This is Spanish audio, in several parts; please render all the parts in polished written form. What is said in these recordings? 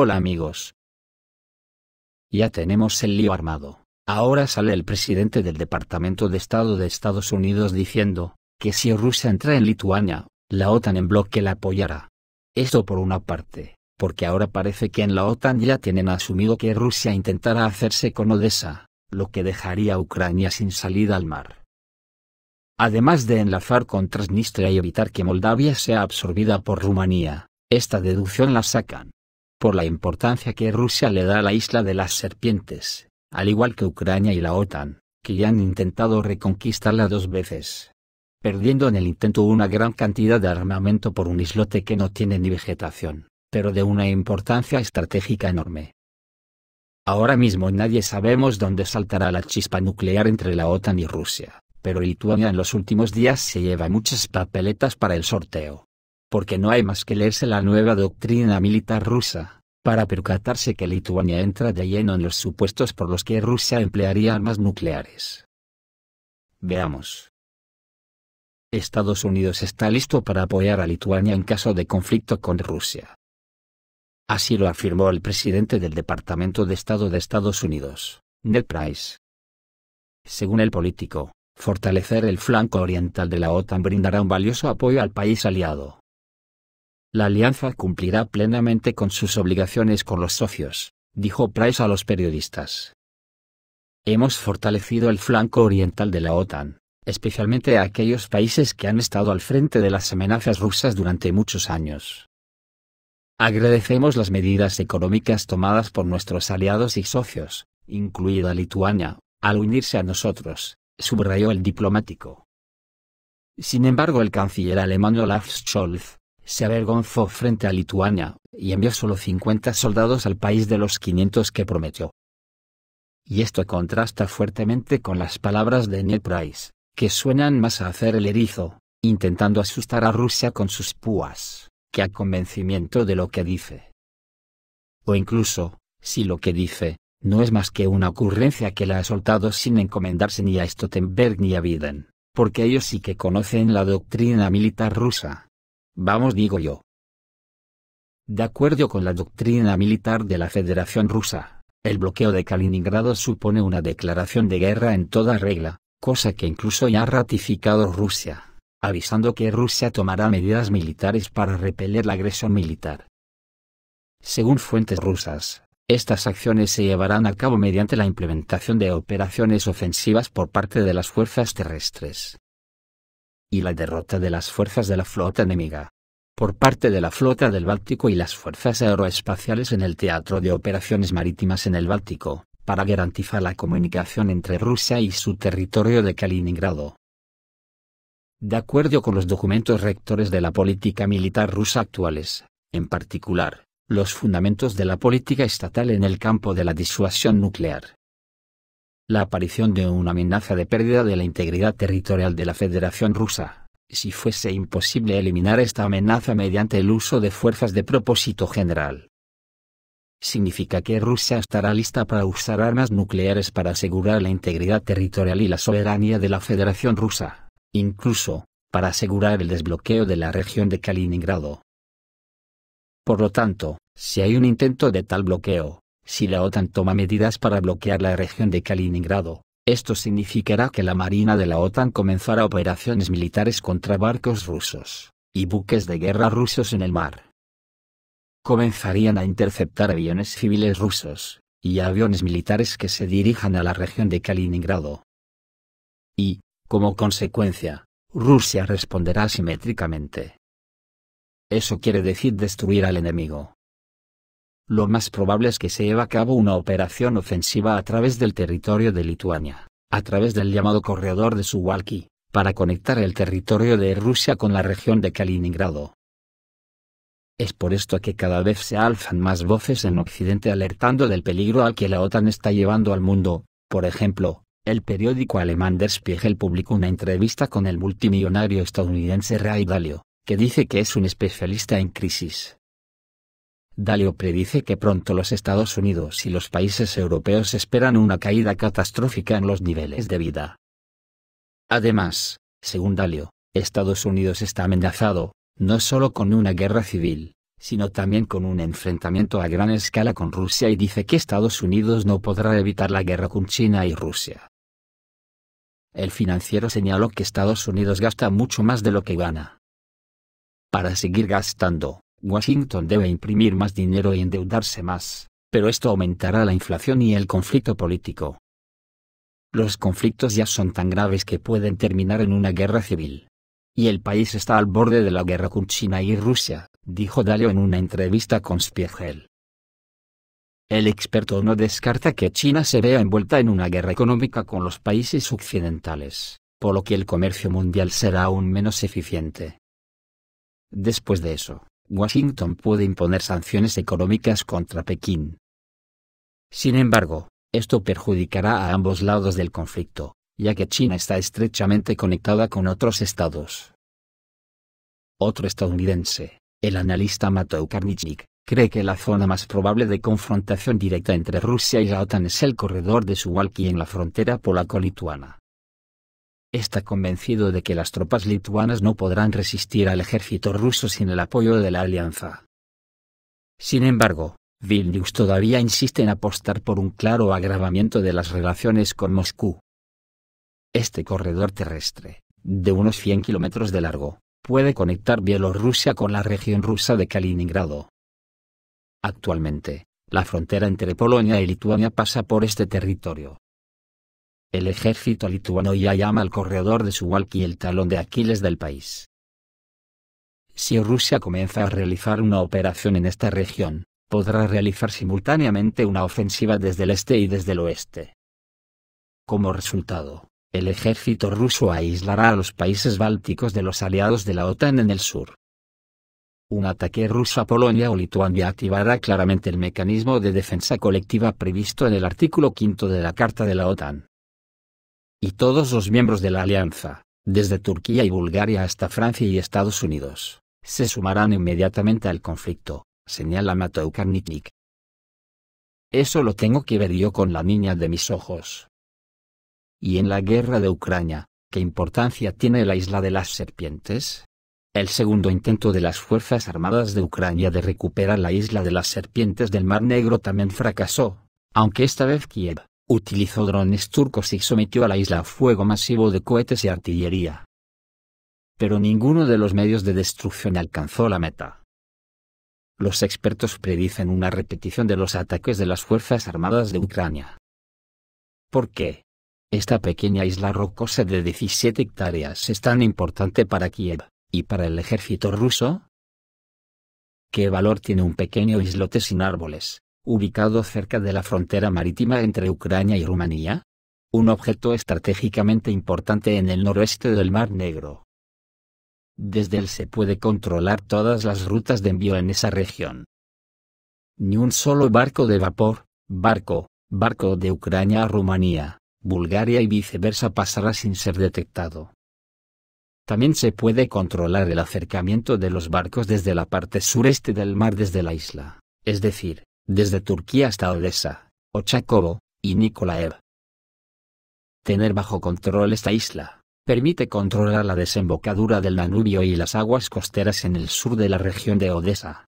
Hola amigos. Ya tenemos el lío armado. Ahora sale el presidente del Departamento de Estado de Estados Unidos diciendo que si Rusia entra en Lituania, la OTAN en bloque la apoyará. Esto por una parte, porque ahora parece que en la OTAN ya tienen asumido que Rusia intentará hacerse con Odessa, lo que dejaría a Ucrania sin salida al mar. Además de enlazar con Transnistria y evitar que Moldavia sea absorbida por Rumanía, esta deducción la sacan por la importancia que Rusia le da a la isla de las serpientes, al igual que Ucrania y la OTAN, que ya han intentado reconquistarla 2 veces, perdiendo en el intento una gran cantidad de armamento por un islote que no tiene ni vegetación, pero de una importancia estratégica enorme. Ahora mismo nadie sabemos dónde saltará la chispa nuclear entre la OTAN y Rusia, pero Lituania en los últimos días se lleva muchas papeletas para el sorteo. Porque no hay más que leerse la nueva doctrina militar rusa, para percatarse que Lituania entra de lleno en los supuestos por los que Rusia emplearía armas nucleares. Veamos. Estados Unidos está listo para apoyar a Lituania en caso de conflicto con Rusia. Así lo afirmó el presidente del Departamento de Estado de Estados Unidos, Ned Price. Según el político, fortalecer el flanco oriental de la OTAN brindará un valioso apoyo al país aliado. La alianza cumplirá plenamente con sus obligaciones con los socios, dijo Price a los periodistas. Hemos fortalecido el flanco oriental de la OTAN, especialmente a aquellos países que han estado al frente de las amenazas rusas durante muchos años. Agradecemos las medidas económicas tomadas por nuestros aliados y socios, incluida Lituania, al unirse a nosotros, subrayó el diplomático. Sin embargo, el canciller alemán Olaf Scholz se avergonzó frente a Lituania, y envió solo 50 soldados al país de los 500 que prometió. Y esto contrasta fuertemente con las palabras de Ned Price, que suenan más a hacer el erizo, intentando asustar a Rusia con sus púas, que a convencimiento de lo que dice. O incluso, si lo que dice, no es más que una ocurrencia que la ha soltado sin encomendarse ni a Stoltenberg ni a Biden, porque ellos sí que conocen la doctrina militar rusa. Vamos, digo yo. De acuerdo con la doctrina militar de la Federación Rusa, el bloqueo de Kaliningrado supone una declaración de guerra en toda regla, cosa que incluso ya ha ratificado Rusia, avisando que Rusia tomará medidas militares para repeler la agresión militar. Según fuentes rusas, estas acciones se llevarán a cabo mediante la implementación de operaciones ofensivas por parte de las fuerzas terrestres y la derrota de las fuerzas de la flota enemiga por parte de la flota del Báltico y las fuerzas aeroespaciales en el teatro de operaciones marítimas en el Báltico, para garantizar la comunicación entre Rusia y su territorio de Kaliningrado. De acuerdo con los documentos rectores de la política militar rusa actuales, en particular, los fundamentos de la política estatal en el campo de la disuasión nuclear, la aparición de una amenaza de pérdida de la integridad territorial de la Federación Rusa, si fuese imposible eliminar esta amenaza mediante el uso de fuerzas de propósito general. Significa que Rusia estará lista para usar armas nucleares para asegurar la integridad territorial y la soberanía de la Federación Rusa, incluso, para asegurar el desbloqueo de la región de Kaliningrado. Por lo tanto, si hay un intento de tal bloqueo, si la OTAN toma medidas para bloquear la región de Kaliningrado, esto significará que la Marina de la OTAN comenzará operaciones militares contra barcos rusos y buques de guerra rusos en el mar. Comenzarían a interceptar aviones civiles rusos y aviones militares que se dirijan a la región de Kaliningrado. Y, como consecuencia, Rusia responderá asimétricamente. Eso quiere decir destruir al enemigo. Lo más probable es que se lleve a cabo una operación ofensiva a través del territorio de Lituania, a través del llamado corredor de Suwalki, para conectar el territorio de Rusia con la región de Kaliningrado. Es por esto que cada vez se alzan más voces en Occidente alertando del peligro al que la OTAN está llevando al mundo. Por ejemplo, el periódico alemán Der Spiegel publicó una entrevista con el multimillonario estadounidense Ray Dalio, que dice que es un especialista en crisis. Dalio predice que pronto los Estados Unidos y los países europeos esperan una caída catastrófica en los niveles de vida. Además, según Dalio, Estados Unidos está amenazado, no solo con una guerra civil, sino también con un enfrentamiento a gran escala con Rusia, y dice que Estados Unidos no podrá evitar la guerra con China y Rusia. El Financiero señaló que Estados Unidos gasta mucho más de lo que gana. Para seguir gastando, Washington debe imprimir más dinero y endeudarse más, pero esto aumentará la inflación y el conflicto político. Los conflictos ya son tan graves que pueden terminar en una guerra civil. Y el país está al borde de la guerra con China y Rusia, dijo Dalio en una entrevista con Spiegel. El experto no descarta que China se vea envuelta en una guerra económica con los países occidentales, por lo que el comercio mundial será aún menos eficiente. Después de eso, Washington puede imponer sanciones económicas contra Pekín. Sin embargo, esto perjudicará a ambos lados del conflicto, ya que China está estrechamente conectada con otros estados. Otro estadounidense, el analista Matthew Karnichnik, cree que la zona más probable de confrontación directa entre Rusia y la OTAN es el corredor de Suwalki en la frontera polaco-lituana. Está convencido de que las tropas lituanas no podrán resistir al ejército ruso sin el apoyo de la alianza. Sin embargo, Vilnius todavía insiste en apostar por un claro agravamiento de las relaciones con Moscú. Este corredor terrestre, de unos 100 kilómetros de largo, puede conectar Bielorrusia con la región rusa de Kaliningrado. Actualmente, la frontera entre Polonia y Lituania pasa por este territorio. El ejército lituano ya llama al corredor de Suwalki el talón de Aquiles del país. Si Rusia comienza a realizar una operación en esta región, podrá realizar simultáneamente una ofensiva desde el este y desde el oeste. Como resultado, el ejército ruso aislará a los países bálticos de los aliados de la OTAN en el sur. Un ataque ruso a Polonia o Lituania activará claramente el mecanismo de defensa colectiva previsto en el artículo 5 de la Carta de la OTAN. Y todos los miembros de la alianza, desde Turquía y Bulgaria hasta Francia y Estados Unidos, se sumarán inmediatamente al conflicto, señala Matthew Karnichnik. Eso lo tengo que ver yo con la niña de mis ojos. Y en la guerra de Ucrania, ¿qué importancia tiene la isla de las serpientes? El segundo intento de las Fuerzas Armadas de Ucrania de recuperar la isla de las serpientes del Mar Negro también fracasó, aunque esta vez Kiev utilizó drones turcos y sometió a la isla a fuego masivo de cohetes y artillería. Pero ninguno de los medios de destrucción alcanzó la meta. Los expertos predicen una repetición de los ataques de las Fuerzas Armadas de Ucrania. ¿Por qué? Esta pequeña isla rocosa de 17 hectáreas es tan importante para Kiev y para el ejército ruso. ¿Qué valor tiene un pequeño islote sin árboles, ubicado cerca de la frontera marítima entre Ucrania y Rumanía? Un objeto estratégicamente importante en el noroeste del Mar Negro. Desde él se puede controlar todas las rutas de envío en esa región. Ni un solo barco de vapor, barco de Ucrania a Rumanía, Bulgaria y viceversa pasará sin ser detectado. También se puede controlar el acercamiento de los barcos desde la parte sureste del mar desde la isla, es decir, desde Turquía hasta Odessa, Ochakovo y Nikolaev. Tener bajo control esta isla permite controlar la desembocadura del Danubio y las aguas costeras en el sur de la región de Odessa.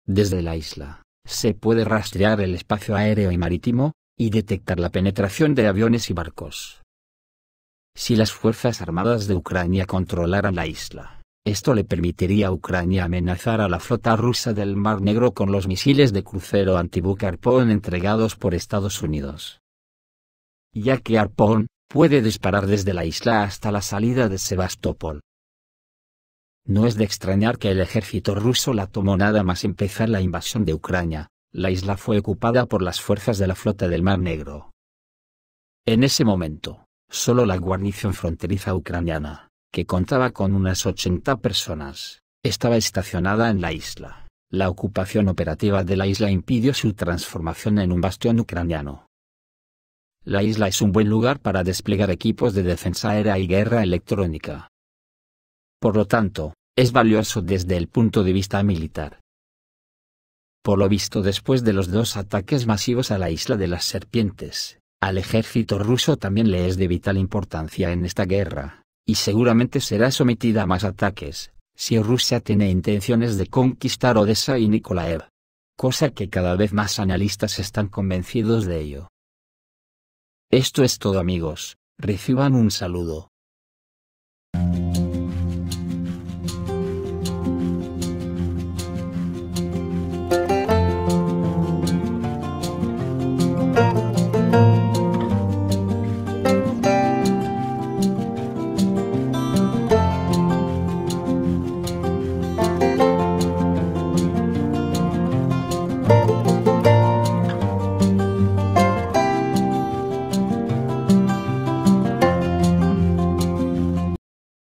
Desde la isla, se puede rastrear el espacio aéreo y marítimo, y detectar la penetración de aviones y barcos. Si las Fuerzas Armadas de Ucrania controlaran la isla, esto le permitiría a Ucrania amenazar a la flota rusa del Mar Negro con los misiles de crucero antibuque Harpoon entregados por Estados Unidos. Ya que Harpoon puede disparar desde la isla hasta la salida de Sebastopol. No es de extrañar que el ejército ruso la tomó nada más empezar la invasión de Ucrania. La isla fue ocupada por las fuerzas de la flota del Mar Negro. En ese momento, solo la guarnición fronteriza ucraniana, que contaba con unas 80 personas, estaba estacionada en la isla. La ocupación operativa de la isla impidió su transformación en un bastión ucraniano. La isla es un buen lugar para desplegar equipos de defensa aérea y guerra electrónica. Por lo tanto, es valioso desde el punto de vista militar. Por lo visto, después de los 2 ataques masivos a la isla de las serpientes, al ejército ruso también le es de vital importancia en esta guerra, y seguramente será sometida a más ataques, si Rusia tiene intenciones de conquistar Odessa y Nikolaev. Cosa que cada vez más analistas están convencidos de ello. Esto es todo, amigos, reciban un saludo.